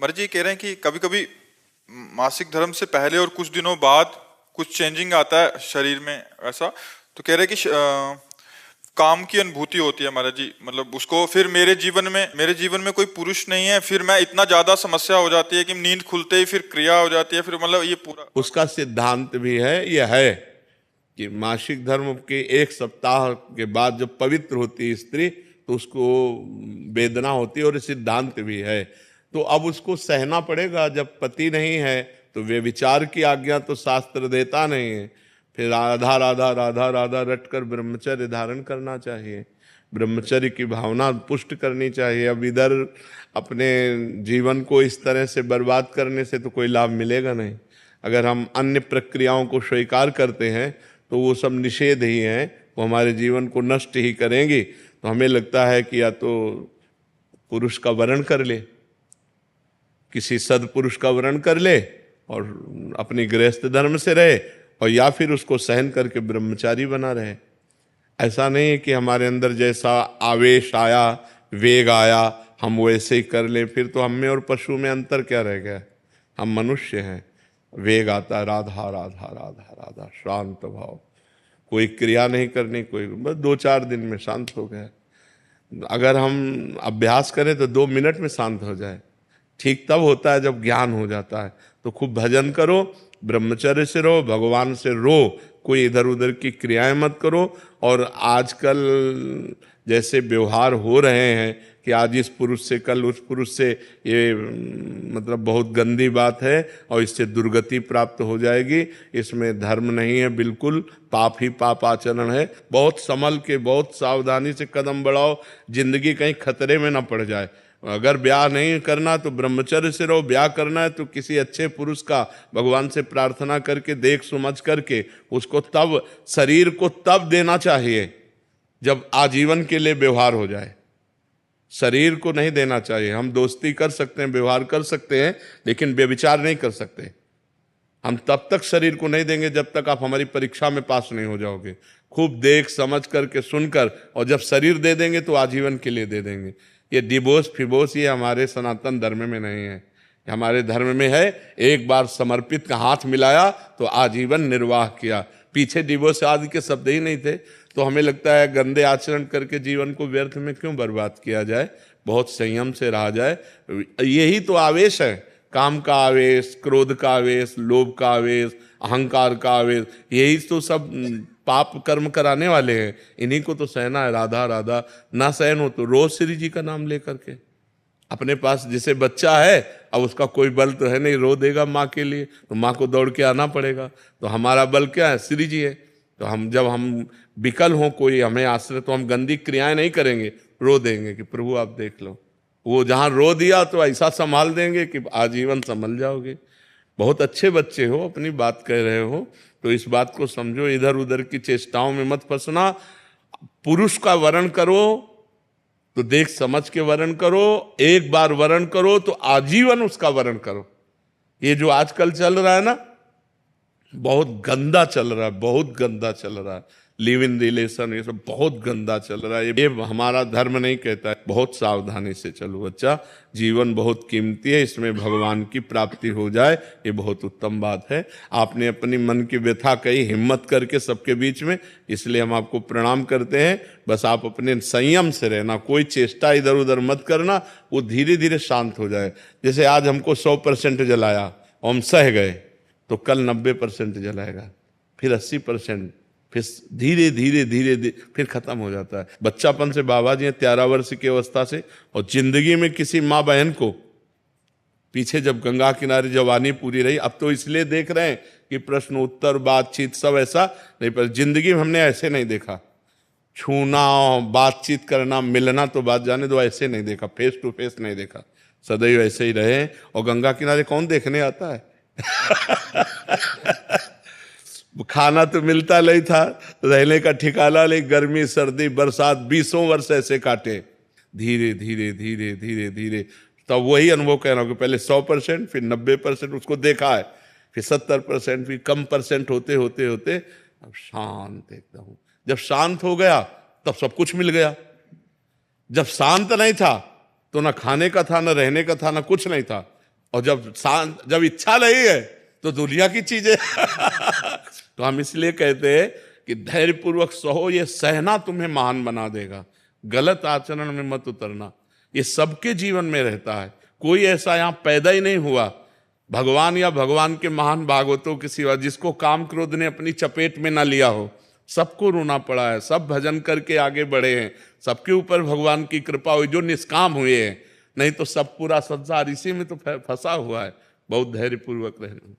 मर जी कह रहे हैं कि कभी कभी मासिक धर्म से पहले और कुछ दिनों बाद कुछ चेंजिंग आता है शरीर में ऐसा। तो कह रहे हैं कि काम की अनुभूति होती है महाराज जी, मतलब उसको फिर मेरे जीवन में कोई पुरुष नहीं है, फिर मैं इतना ज्यादा समस्या हो जाती है कि नींद खुलते ही फिर क्रिया हो जाती है, फिर मतलब ये पूरा उसका सिद्धांत भी है, यह है कि मासिक धर्म के एक सप्ताह के बाद जब पवित्र होती है स्त्री तो उसको वेदना होती है, और सिद्धांत भी है। तो अब उसको सहना पड़ेगा। जब पति नहीं है तो व्यभिचार की आज्ञा तो शास्त्र देता नहीं है। फिर राधा राधा राधा राधा रटकर ब्रह्मचर्य धारण करना चाहिए, ब्रह्मचर्य की भावना पुष्ट करनी चाहिए। अब इधर अपने जीवन को इस तरह से बर्बाद करने से तो कोई लाभ मिलेगा नहीं। अगर हम अन्य प्रक्रियाओं को स्वीकार करते हैं तो वो सब निषेध ही हैं, वो हमारे जीवन को नष्ट ही करेंगी। तो हमें लगता है कि या तो पुरुष का वरण कर ले, किसी सदपुरुष का वरण कर ले और अपनी गृहस्थ धर्म से रहे, और या फिर उसको सहन करके ब्रह्मचारी बना रहे। ऐसा नहीं है कि हमारे अंदर जैसा आवेश आया, वेग आया, हम वैसे ही कर ले। फिर तो हम में और पशु में अंतर क्या रह गया? हम मनुष्य हैं, वेग आता है, राधा राधा राधा राधा, शांत भाव, कोई क्रिया नहीं करनी, कोई बस 2-4 दिन में शांत हो गया। अगर हम अभ्यास करें तो 2 मिनट में शांत हो जाए। ठीक तब होता है जब ज्ञान हो जाता है। तो खूब भजन करो, ब्रह्मचर्य से रहो, भगवान से रो, कोई इधर उधर की क्रियाएं मत करो। और आजकल जैसे व्यवहार हो रहे हैं कि आज इस पुरुष से कल उस पुरुष से, ये मतलब बहुत गंदी बात है और इससे दुर्गति प्राप्त हो जाएगी। इसमें धर्म नहीं है, बिल्कुल पाप ही पाप आचरण है। बहुत संभल के, बहुत सावधानी से कदम बढ़ाओ, जिंदगी कहीं खतरे में ना पड़ जाए। अगर ब्याह नहीं करना तो ब्रह्मचर्य से रहो, ब्याह करना है तो किसी अच्छे पुरुष का भगवान से प्रार्थना करके, देख समझ करके उसको तब, शरीर को तब देना चाहिए जब आजीवन के लिए व्यवहार हो जाए। शरीर को नहीं देना चाहिए। हम दोस्ती कर सकते हैं, व्यवहार कर सकते हैं, लेकिन व्यभिचार नहीं कर सकते। हम तब तक शरीर को नहीं देंगे जब तक आप हमारी परीक्षा में पास नहीं हो जाओगे। खूब देख समझ करके, सुनकर, और जब शरीर दे देंगे तो आजीवन के लिए दे देंगे। ये डिवोर्स फिवोर्स ये हमारे सनातन धर्म में नहीं है। हमारे धर्म में है, एक बार समर्पित का हाथ मिलाया तो आजीवन निर्वाह किया। पीछे डिवोर्स आदि के शब्द ही नहीं थे। तो हमें लगता है गंदे आचरण करके जीवन को व्यर्थ में क्यों बर्बाद किया जाए, बहुत संयम से रहा जाए। यही तो आवेश है, काम का आवेश, क्रोध का आवेश, लोभ का आवेश, अहंकार का आवेश, यही तो सब पाप कर्म कराने वाले हैं। इन्हीं को तो सहना है। राधा राधा ना सहन हो तो रोज श्री जी का नाम लेकर के, अपने पास जैसे बच्चा है, अब उसका कोई बल तो है नहीं, रो देगा माँ के लिए तो माँ को दौड़ के आना पड़ेगा। तो हमारा बल क्या है? श्री जी है। तो हम जब हम विकल हों, कोई हमें आश्रय, तो हम गंदी क्रियाएं नहीं करेंगे, रो देंगे कि प्रभु आप देख लो। वो जहाँ रो दिया तो ऐसा संभाल देंगे कि आजीवन संभल जाओगे। बहुत अच्छे बच्चे हो, अपनी बात कह रहे हो तो इस बात को समझो, इधर उधर की चेष्टाओं में मत फंसना। पुरुष का वरण करो तो देख समझ के वरण करो, एक बार वरण करो तो आजीवन उसका वरण करो। ये जो आजकल चल रहा है ना, बहुत गंदा चल रहा है, बहुत गंदा चल रहा है। लिव इन रिलेशन, ये सब बहुत गंदा चल रहा है। ये हमारा धर्म नहीं कहता है। बहुत सावधानी से चलो बच्चा, जीवन बहुत कीमती है, इसमें भगवान की प्राप्ति हो जाए, ये बहुत उत्तम बात है। आपने अपनी मन की व्यथा कही हिम्मत करके सबके बीच में, इसलिए हम आपको प्रणाम करते हैं। बस आप अपने संयम से रहना, कोई चेष्टा इधर उधर मत करना, वो धीरे धीरे शांत हो जाए। जैसे आज हमको 100% जलाया और हम सह गए, तो कल 90% जलाएगा, फिर 80%, फिर धीरे धीरे धीरे धीरे फिर खत्म हो जाता है। बच्चापन से बाबा जी 13 वर्ष की अवस्था से, और जिंदगी में किसी माँ बहन को पीछे जब गंगा किनारे जवानी पूरी रही, अब तो इसलिए देख रहे हैं कि प्रश्न उत्तर बातचीत सब ऐसा नहीं, पर जिंदगी में हमने ऐसे नहीं देखा। छूना, बातचीत करना, मिलना तो बात जाने दो, ऐसे नहीं देखा, फेस टू फेस नहीं देखा। सदैव ऐसे ही रहे। और गंगा किनारे कौन देखने आता है? खाना तो मिलता नहीं था, रहने का ठिकाना नहीं, गर्मी सर्दी बरसात 20 वर्ष ऐसे काटे। धीरे धीरे धीरे धीरे धीरे तब वही अनुभव कह रहा हूँ कि पहले 100%, फिर 90% उसको देखा है, फिर 70%, फिर कम परसेंट होते होते होते अब शांत एकदम। जब शांत हो गया तब सब कुछ मिल गया। जब शांत नहीं था तो ना खाने का था, ना रहने का था, ना कुछ नहीं था। और जब इच्छा नहीं है तो दुनिया की चीजें तो हम इसलिए कहते हैं कि धैर्यपूर्वक सहो, ये सहना तुम्हें महान बना देगा। गलत आचरण में मत उतरना, ये सबके जीवन में रहता है। कोई ऐसा यहां पैदा ही नहीं हुआ भगवान या भगवान के महान भागवतों के सिवा जिसको काम क्रोध ने अपनी चपेट में ना लिया हो। सबको रोना पड़ा है, सब भजन करके आगे बढ़े हैं, सबके ऊपर भगवान की कृपा हुई जो निष्काम हुए हैं। नहीं तो सब पूरा संसार इसी में तो फंसा हुआ है। बहुत धैर्यपूर्वक रहना।